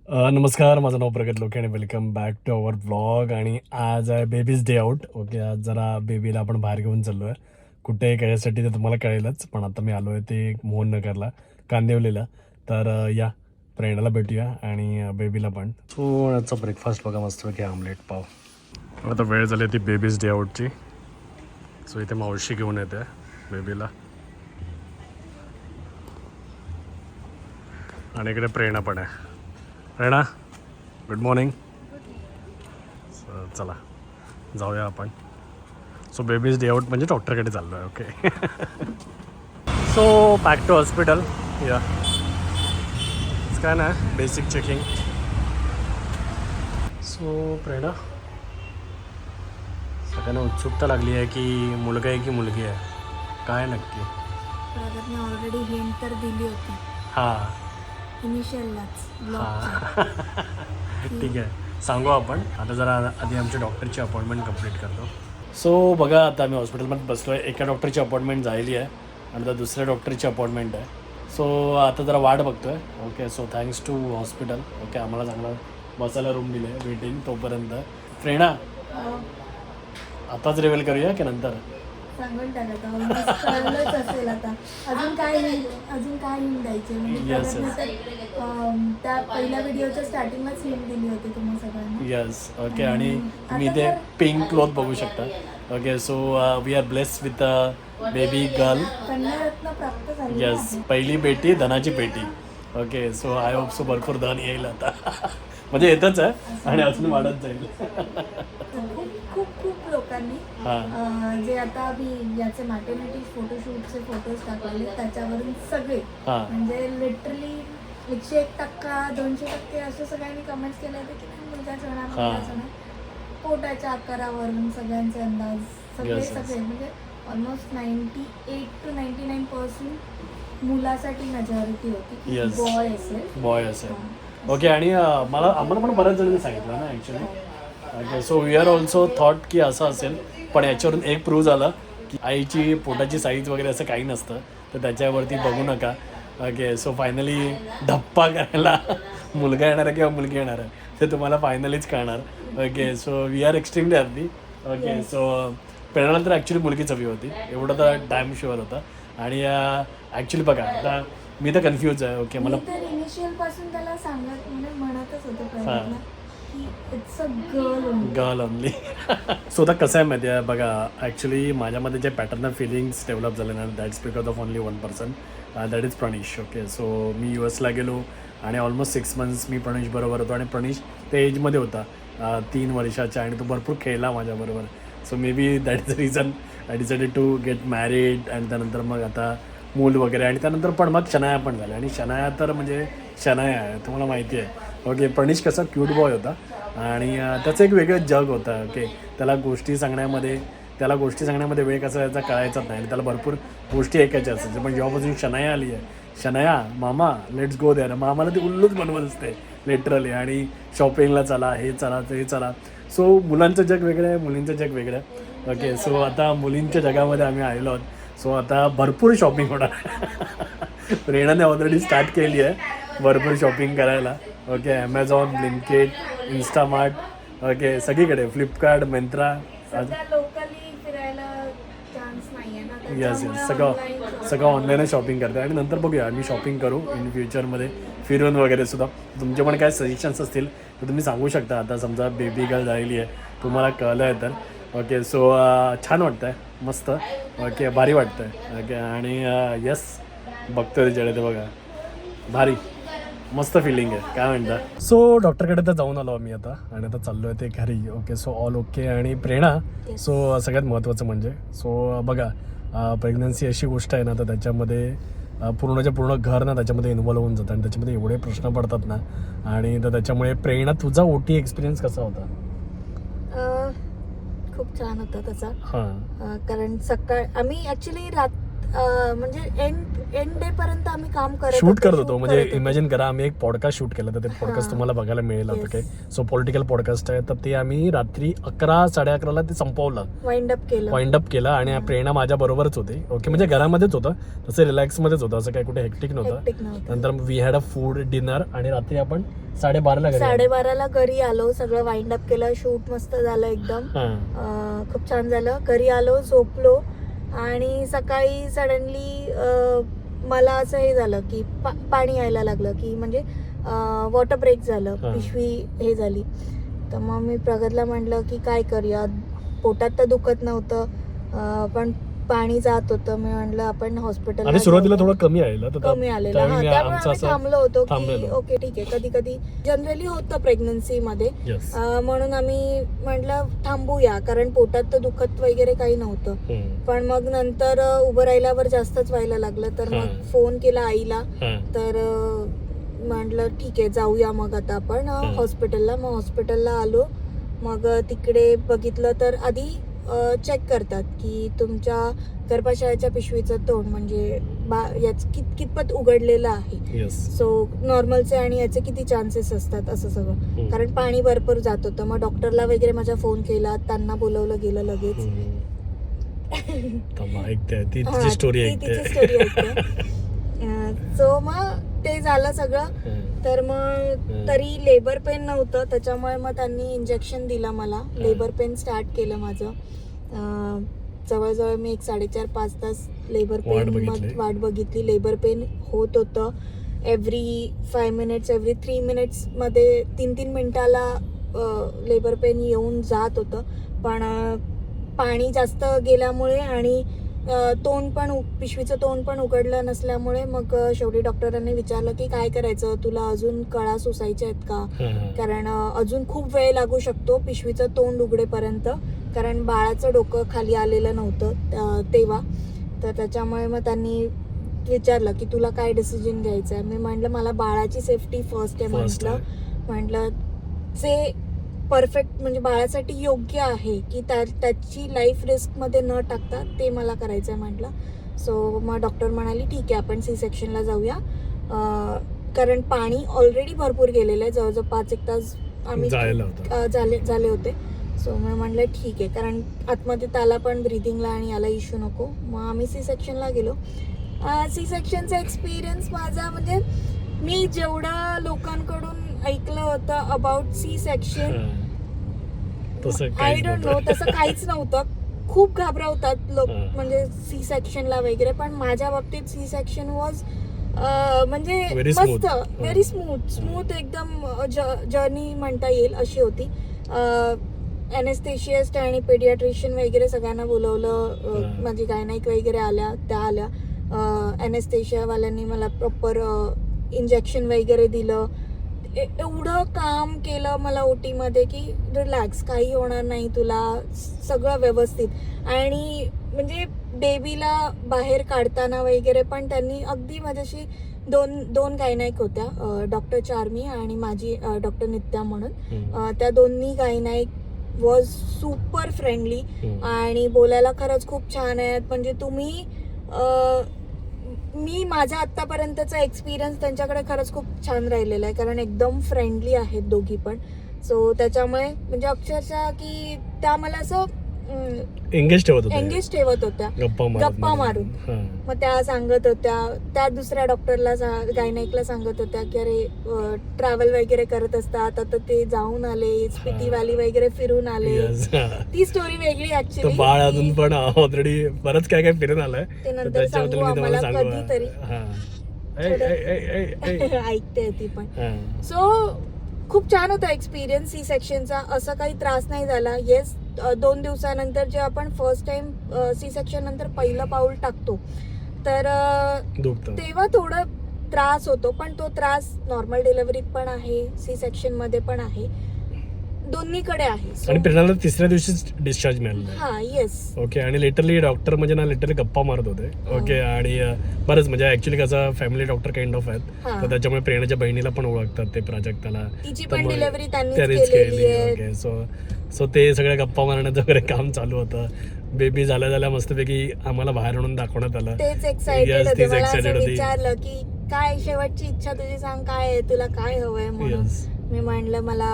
नमस्कार, माझं नाव प्रगत लोके आणि welcome back to our blog. आणि आज आहे बेबीज डे आउट. ओके, आज जरा बेबीला आपण बाहेर घेऊन चाललो आहे. कुठे कशासाठी ते तुम्हाला कळेलच, पण आता मी आलो आहे ते मोहननगरला, कांदिवलीला. तर या प्रेरणाला भेटूया आणि बेबीला पण. सो याचा ब्रेकफास्ट बघा, मस्त की आमलेट पाव. आता वेळ झाली ती बेबीज डे आउटची. सो इथे मावशी घेऊन येते बेबीला आणि इकडे प्रेरणा पण आहे. प्रेरणा, गुड मॉर्निंग. चला जाऊया आपण. सो बेबीज डे आउट म्हणजे डॉक्टरकडे चाललो आहे. Okay. So back to hospital. या काय ना बेसिक चेकिंग. सो प्रेरणा, सगळ्यांना उत्सुकता लागली आहे की मुलगा आहे की मुलगी आहे, काय नक्की? प्रगतने ऑलरेडी हिंट तर दिली होती हां इनिशियललाच. हां ठीक आहे, सांगू आपण. आता जरा आधी आमच्या डॉक्टरची अपॉइंटमेंट कंप्लीट करतो. सो बघा, आता आम्ही हॉस्पिटलमध्ये बसलो आहे. एका डॉक्टरची अपॉइंटमेंट झालेली आहे आणि आता दुसऱ्या डॉक्टरची अपॉइंटमेंट आहे. सो आता जरा वाट बघतो आहे. Okay, so thanks to hospital. Okay, आम्हाला चांगलं बसायला रूम दिले आहे वेटिंग तोपर्यंत. प्रेरणा, आताच रिव्हील करूया की नंतर? सांगून टाका, कळलंच असेल आता. अजून काय हिंट द्यायचे? म्हणजे Yes, प्रगतने तर त्या पहिल्या व्हिडिओच्या स्टार्टिंगलाच हिंट दिली होती तुम्हा सगळ्यांना. येस. ओके, आणि तुम्ही इथे पिंक क्लॉथ बघू शकता. Okay, so we are blessed with baby girl. कन्यारत्न प्राप्त झाली येस, पहिली बेटी धनाची पेटी. Okay, so I hope so भरपूर धन येईल आता. म्हणजे येतच आहे आणि अजून वाढत जाईल. खूप लोकांनी जे आता मी याचे मॅटर्निटी फोटोशूटचे फोटोज टाकले त्याच्यावरून सगळे म्हणजे लिटरली 101%, 200% असे सगळ्यांनी कमेंट्स केले होते की नाही मुलगाच होणार. पोटाच्या आकारावरून सगळ्यांचे अंदाज सगळे म्हणजे ऑलमोस्ट 98 to 99% मुलासाठी मेजॉरिटी होती, बॉय असेल. ओके, आणि आम्हाला पण बऱ्याच जणांनी सांगितलं ना actually. Okay, so we are also thought की असं असेल, पण याच्यावरून एक प्रूव्ह झालं की आईची पोटाची साईज वगैरे असं काही नसतं, तर त्याच्यावरती बघू नका. ओके, सो फायनली धप्पा करायला मुलगा येणार आहे किंवा मुलगी येणार आहे ते तुम्हाला फायनलीच कळणार. Okay, so we are extremely happy. Okay, so Prerna तर ॲक्च्युली मुलगीच हवी होती, एवढं तर टाईम शुअर होता. आणि ॲक्च्युली बघा, आता मी तर कन्फ्यूज आहे. ओके, मला इनिशियल पासून त्याला म्हणतच होते की it's a girl only. So आता कसं आहे माहिती आहे बघा, ॲक्च्युली माझ्यामध्ये जे पॅटर्नल फिलिंग्स डेव्हलप झाले ना, that's because of only 1 person, that is Pranish. Okay, so मी US गेलो आणि ऑलमोस्ट 6 months मी प्रणीश बरोबर होतो. आणि प्रणीश ते एजमध्ये होता 3 वर्षाचा आणि तो भरपूर खेळला माझ्याबरोबर. So maybe that is the reason I decided to get married. आणि त्यानंतर मग आता मूल वगैरे, आणि त्यानंतर पण मग शनाया पण झाल्या. आणि शनाया तर म्हणजे शनाया आहे, तुम्हाला माहिती आहे. ओके, प्रणीश कसा क्यूट बॉय होता आणि त्याचं एक वेगळं जग होतं. ओके, त्याला गोष्टी सांगण्यामध्ये वेळ कसा याचा कळायचाच नाही आणि त्याला भरपूर गोष्टी ऐकायच्या असायच्या. पण जेव्हापासून शनाया आली आहे, शनाया मामा लेट्स गो द्या, मग आम्हाला ती उल्लूच बनवत असते लिटरली. आणि शॉपिंगला चला, हे चला ते चला. सो मुलांचं जग वेगळं आहे, मुलींचं जग वेगळं आहे. ओके, सो आता मुलींच्या जगामध्ये आम्ही आलेलो आहोत. सो आता भरपूर शॉपिंग होणार. प्रेरणाने ऑलरेडी स्टार्ट केली आहे भरपूर शॉपिंग करायला. Okay, Amazon, Blinkit, Instamart, okay सगळीकडे, फ्लिपकार्ट, मिंत्रा. लोकली फिरायला चान्स नाहीये ना. येस, सगळं ऑनलाईनच शॉपिंग करते. आणि नंतर बघूया आम्ही शॉपिंग करू इन फ्युचरमध्ये फिरून वगैरे सुद्धा. तुमचे पण काय सजेशन्स असतील तर तुम्ही सांगू शकता. आता समजा बेबी गर्ल झालेली आहे, तुम्हाला कळलं आहे तर. ओके, सो छान वाटतं आहे, मस्त. ओके, भारी वाटतं आहे. ओके, आणि येस बघतो त्याच्याकडे, ते बघा भारी मस्त फिलिंग आहे, काय म्हणता. सो डॉक्टरकडे तर जाऊन आलो आम्ही आता आणि आता चाललो आहे ते घरी. Okay, so all okay. आणि प्रेरणा, सो सगळ्यात महत्त्वाचं म्हणजे, सो बघा प्रेग्नन्सी अशी गोष्ट आहे ना, तर त्याच्यामध्ये पूर्णच्या पूर्ण घर ना त्याच्यामध्ये इन्व्हॉल्व होऊन जातं आणि त्याच्यामध्ये एवढे प्रश्न पडतात ना. आणि तर त्याच्यामुळे प्रेरणा, तुझा OT एक्सपिरियन्स कसा होता? खूप छान होता त्याचा. हां, कारण आम्ही ॲक्च्युली म्हणजे एंड डे पर्यंत आम्ही काम शूट करत होतो. म्हणजे इमॅजिन करा, आम्ही एक पॉडकास्ट शूट केलं, तर ते पॉडकास्ट तुम्हाला बघायला मिळेल आता काय. सो पॉलिटिकल पॉडकास्ट आहे, तर ते आम्ही रात्री 11-11:30 ते संपवलं, वाइंड अप केलं. आणि प्रेरणा माझ्या बरोबरच होते. ओके, म्हणजे घरामध्येच होतं, तसं रिलॅक्स मध्येच होतं, असं काय कुठे हेक्टिक नव्हतं. नंतर we had a food dinner आणि रात्री आपण 12:30ला घरी आलो. सगळं वाइंड अप केलं, शूट मस्त झालं एकदम, खूप छान झालं. घरी आलो, झोपलो आणि सकाळी सडनली मला असं हे झालं की पाणी यायला लागलं, की म्हणजे वॉटर ब्रेक झालं, पिशवी हे झाली. तर मग मी प्रगतला म्हटलं की काय करूया, पोटात तर दुखत नव्हतं पण पाणी जात होतं. मी म्हटलं आपण हॉस्पिटलला. आणि सुरुवातीला थोडं कमी आलेलं, त्यामुळे आम्ही थांबलो होतो की ओके ठीक आहे. कधी कधी जनरली होतं प्रेग्नन्सी मध्ये, म्हणून आम्ही म्हटलं थांबूया, कारण पोटात तर दुखत वगैरे काही नव्हतं. पण मग नंतर उभं राहिल्यावर जास्तच व्हायला लागलं, तर मग फोन केला आईला. तर म्हटलं ठीक आहे जाऊया मग आता आपण हॉस्पिटलला. मग हॉस्पिटलला आलो. मग तिकडे बघितलं तर आधी चेक करतात की तुमच्या गर्भाशयाच्या पिशवीचं तोंड म्हणजे कितपत उघडलेलं आहे, सो नॉर्मलचे आणि याचे किती चान्सेस असतात असं सगळं, कारण पाणी भरपूर जात होतं. मग डॉक्टरला वगैरे माझा फोन केला, त्यांना बोलवलं गेलं लगेच. तिची स्टोरी सो मग ते झालं सगळं. तर मग तरी लेबर पेन नव्हतं, त्याच्यामुळे मग त्यांनी इंजेक्शन दिलं मला. लेबर पेन स्टार्ट केलं माझं. जवळजवळ मी 4.5-5 तास लेबर पेन वाट बघितली. लेबर पेन होत होतं. एव्हरी 5 मिनिट्स, एव्हरी 3 मिनिट्स मध्ये 3-3 मिनिटाला लेबर पेन येऊन जात होतं. पण पाणी जास्त गेल्यामुळे आणि पिशवीचं तोंड पण उघडलं नसल्यामुळे मग शेवटी डॉक्टरांनी विचारलं की काय करायचं, तुला अजून कळा सुसायच्या आहेत का, कारण अजून खूप वेळ लागू शकतो पिशवीचं तोंड उघडेपर्यंत, कारण बाळाचं डोकं खाली आलेलं नव्हतं तेव्हा. तर त्याच्यामुळे मग त्यांनी विचारलं की तुला काय डिसिजन घ्यायचं आहे. मी म्हटलं मला बाळाची सेफ्टी फर्स्ट आहे. म्हटलं जे परफेक्ट म्हणजे बाळासाठी योग्य आहे की त्याची लाईफ रिस्क मध्ये न टाकता ते मला करायचं आहे म्हटलं. सो मग डॉक्टर म्हणाली ठीक आहे आपण सी सेक्शनला जाऊया, कारण पाणी ऑलरेडी भरपूर गेलेलं आहे, जवळजवळ 5-1 तास आम्ही झाले होते. सो मी म्हटलं ठीक आहे, कारण आतमध्ये त्याला पण ब्रिदिंगला आणि याला इश्यू नको. मग आम्ही सी सेक्शनला गेलो. सी सेक्शनचा एक्सपिरियन्स माझा म्हणजे मी जेवढं लोकांकडून ऐकलं होतं about C section, I don't know, तसं काहीच नव्हतं. खूप घाबरवतात लोक म्हणजे सी सेक्शनला वगैरे, पण माझ्या बाबतीत सी सेक्शन वॉज म्हणजे मस्त, व्हेरी स्मूथ एकदम जर्नी म्हणता येईल अशी होती. एनेस्थेशियस्ट आणि पेडियाट्रिशियन वगैरे सगळ्यांना बोलवलं. माझी गायनाईक वगैरे आल्या. एनेस्थेशियावाल्यांनी मला प्रॉपर इंजेक्शन वगैरे दिलं. एवढं काम केलं मला ओटी मध्ये की रिलॅक्स, काही होणार नाही तुला, सगळं व्यवस्थित. आणि म्हणजे बेबीला बाहेर काढताना वगैरे पण त्यांनी अगदी माझ्याशी दोन गायनाईक होत्या, डॉक्टर चार्मी आणि माझी डॉक्टर नित्या म्हणून. त्या दोन्ही गायनाईक वॉज सुपर फ्रेंडली आणि बोलायला खरंच खूप छान आहेत. म्हणजे तुम्ही मी माझ्या आतापर्यंतचा एक्सपिरियन्स त्यांच्याकडे खरंच खूप छान राहिलेला आहे, कारण एकदम फ्रेंडली आहेत दोघी पण. सो त्याच्यामुळे म्हणजे अक्षरशः की त्या मला असं एंगेज ठेवत होत्या गप्पा मारून. मग त्या सांगत होत्या, त्या दुसऱ्या डॉक्टरला गायनाईकला सांगत होत्या की अरे ट्रॅव्हल वगैरे करत असतात, आता ते जाऊन आले, स्पिटी व्हॅली वगैरे फिरून आले. ती स्टोरी वेगळी ऍक्च्युली. बाळ अजून पण ऑलरेडी बरंच काय फिरून आलंय, ते नंतर सांगू आम्हाला कधीतरी. ऐकते ती पण. सो खूप छान होता एक्सपिरियन्स सी सेक्शनचा. असं काही त्रास नाही झाला. येस, 2 दिवसानंतर जे आपण फर्स्ट टाइम सी सेक्शन नंतर पहिलं पाऊल टाकतो तर तेव्हा थोडं त्रास होतो, पण तो त्रास नॉर्मल डिलिव्हरीत पण आहे, सी सेक्शन मध्ये पण आहे, दोन्हीकडे आहे. आणि प्रेरणाला 3ऱ्या दिवशीच डिस्चार्ज मिळाला. हा, येस. ओके. आणि लिटरली डॉक्टर म्हणजे ना लिटरली गप्पा मारत होते. ओके. आणि बरंच म्हणजे ऍक्च्युली कसं फॅमिली डॉक्टर काइंड ऑफ आहेत, तर त्याच्यामुळे प्रेरणाच्या बहिणीला पण ओळखतात ते प्राजक्ताला, तिची पण डिलिव्हरी त्यांनीच केली. ओके. सो ते सगळ्या गप्पा मारण्याचं वगैरे काम चालू होतं. बेबी झाल्या मस्तपैकी आम्हाला बाहेर आणून दाखवण्यात आलं. तेच एक्साइटेड Yes, होते. तीच मला excited असं होती. विचारलं की काय शेवटची इच्छा तुझी, सांग काय आहे तुला, काय हवंय म्हणून. Yes. मी म्हणलं मला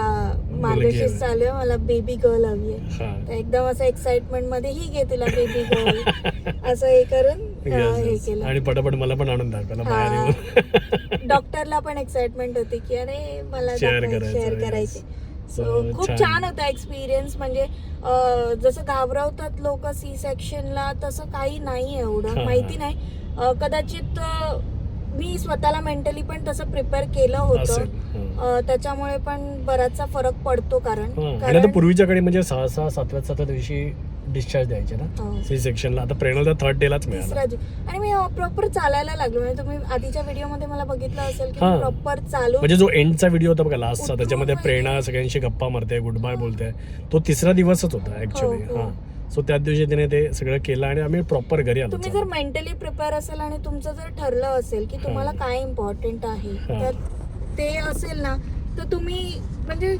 मार्गशीर्ष हवी. चालू आहे, मला बेबी गर्ल हवी आहे. हा. तर एकदम असं एक्साइटमेंट मध्ये ही घे तुला बेबी गर्ल असं हे करून Yes, हे yes. केलं. आणि पटापट मला पण आणून दाखवलं बाहेर येऊन. डॉक्टरला पण एक्साइटमेंट होती की अरे मला Share करायचं, शेअर yes. करायचे. So, सो खूप छान. छान होता एक्सपिरियन्स. म्हणजे जसं घाबरवतात लोक सी सेक्शनला तसं काही नाही एवढं. हा. माहिती नाही, कदाचित मी स्वतःला मेंटली पण तसं प्रिपेअर केलं असेल. होतं. हा. त्याच्यामुळे पण बराचसा फरक पडतो कारण हा. आणि आता पूर्वीच्या काळी म्हणजे 6 7व्या दिवशी डिस्चार्ज द्यायचे ना हो. सी सेक्शनला. आता प्रेरणा तर 3rd डेलाच मिळाला. तिसरा आणि मी प्रॉपर चालायला लागलो. म्हणजे तुम्ही आधीच्या व्हिडिओ मध्ये मला बघितलं असेल की हा. प्रॉपर चालू. म्हणजे जो एंडचा व्हिडिओ होता बघा लास्टचा, उठून त्याच्यामध्ये वगैरे. प्रेरणा सगळ्यांशी गप्पा मारते, गुड बाय बोलते, तो 3रा दिवसच होता ऍक्च्युली. हो, हो. हा. सो त्याच दिवशी तिने ते सगळं केलं आणि आम्ही प्रॉपर घरी आलो. तुम्ही जर मेंटली प्रिपेअर असेल आणि तुमचं जर ठरलं असेल की तुम्हाला काय इम्पॉर्टंट आहे, हा. तर ते असेल ना, तर तुम्ही म्हणजे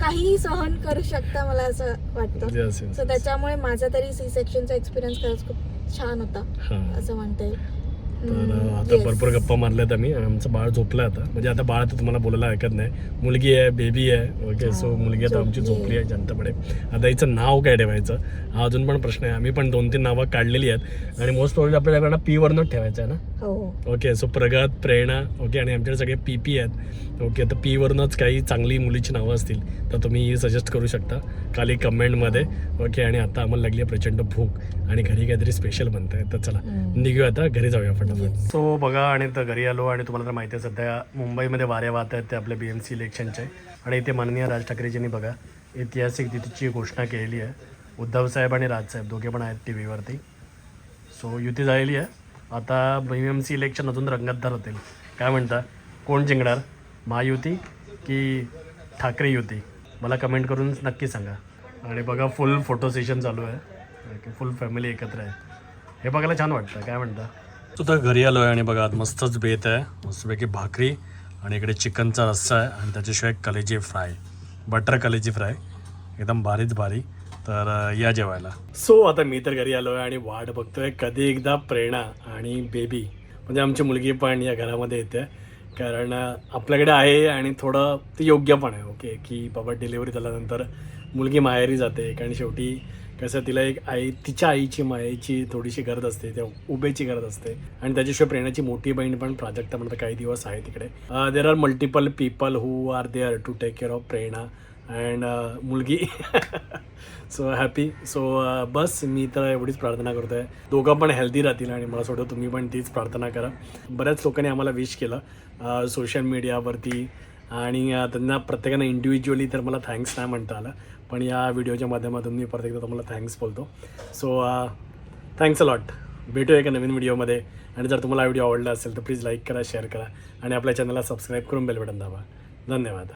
काहीही सहन करू शकता, मला असं वाटतं. Yes, yes, सो त्याच्यामुळे माझा तरी सी सेक्शनचा एक्सपिरियन्स खरंच खूप छान होता हा. असं म्हणता येईल. तर आता Yes. भरपूर गप्पा मारल्यात आम्ही. आमचं बाळ झोपलं आता. म्हणजे आता बाळ तर तुम्हाला बोलायला ऐकत नाही. मुलगी आहे, बेबी आहे. ओके. सो मुलगी आता आमची झोपली आहे शांतपणे. आता हिचं नाव काय ठेवायचं हा अजून पण प्रश्न आहे. आम्ही पण 2-3 नावं काढलेली आहेत आणि मोस्ट प्रॉब्ली आपल्याला पी वरनच ठेवायचं आहे ना. हो. ओके. सो प्रगत, प्रेरणा, ओके. आणि आमच्याकडे सगळे पी आहेत. ओके. तर पी वरनच काही चांगली मुलीची नावं असतील तर तुम्ही सजेस्ट करू शकता खाली कमेंटमध्ये. ओके. आणि आता आम्हाला लागली आहे प्रचंड भूक आणि घरी काहीतरी स्पेशल बनत आहे. तर चला निघूया आता, घरी जाऊया फटाफट. सो बघा, आणि तर घरी आलो आणि तुम्हाला तर माहिती आहे सध्या मुंबईमध्ये वारे वाहत आहेत ते आपल्या BMC इलेक्शनचे. आणि इथे माननीय राज ठाकरेजींनी बघा ऐतिहासिक युतीची घोषणा केलेली आहे. उद्धव साहेब आणि राजसाहेब दोघे पण आहेत टी व्हीवरती. सो युती झालेली आहे. आता BMC इलेक्शन अजून रंगतदार होतील. काय म्हणता, कोण जिंकणार, महायुती की ठाकरे युती? मला कमेंट करून नक्की सांगा. आणि बघा फुल फोटो सेशन चालू आहे, फुल फॅमिली एकत्र आहे. हे बघायला छान वाटतं. काय म्हणता? तो तर घरी आलो आहे आणि बघा मस्तच बेत आहे, मस्तपैकी भाकरी आणि इकडे चिकनचा रस्सा आहे आणि त्याच्याशिवाय कलेजी फ्राय, बटर कलेजी फ्राय, एकदम भारीच भारी. तर या जेवायला. सो आता मी तर घरी आलो आहे आणि वाट बघतोय कधी एकदा प्रेरणा आणि बेबी म्हणजे आमची मुलगी पण या घरामध्ये येते. कारण आपल्याकडे आहे आणि थोडं ते योग्य पण आहे. ओके. की बाबा डिलिव्हरी झाल्यानंतर मुलगी माहेरी जाते कारण शेवटी कसं तिला एक तिच्या आईची मायेची थोडीशी गरज असते, त्या उभेची गरज असते. आणि त्याच्याशिवाय प्रेरणाची मोठी बहीण पण प्राजक्ता म्हणतात काही दिवस आहे तिकडे. There are multiple people who are there to take care of Prerna and मुलगी. So happy. सो बस मी तर एवढीच प्रार्थना करतो आहे दोघं पण हेल्दी राहतील आणि मला सोडं तुम्ही पण तीच प्रार्थना करा. बऱ्याच लोकांनी आम्हाला विश केलं सोशल मीडियावरती आणि त्यांना प्रत्येकानं इंडिव्हिज्युअली तर मला थँक्स नाही म्हणता आलं, पण या व्हिडिओच्या माध्यमातून मी परत एकदा तुम्हाला थँक्स बोलतो. So thanks a lot. भेटूया एका नवीन व्हिडिओमध्ये. आणि जर तुम्हाला व्हिडिओ आवडला असेल तर प्लीज लाईक करा, शेअर करा आणि आपल्या चॅनलला सबस्क्राईब करून बेल बटन दाबा. धन्यवाद.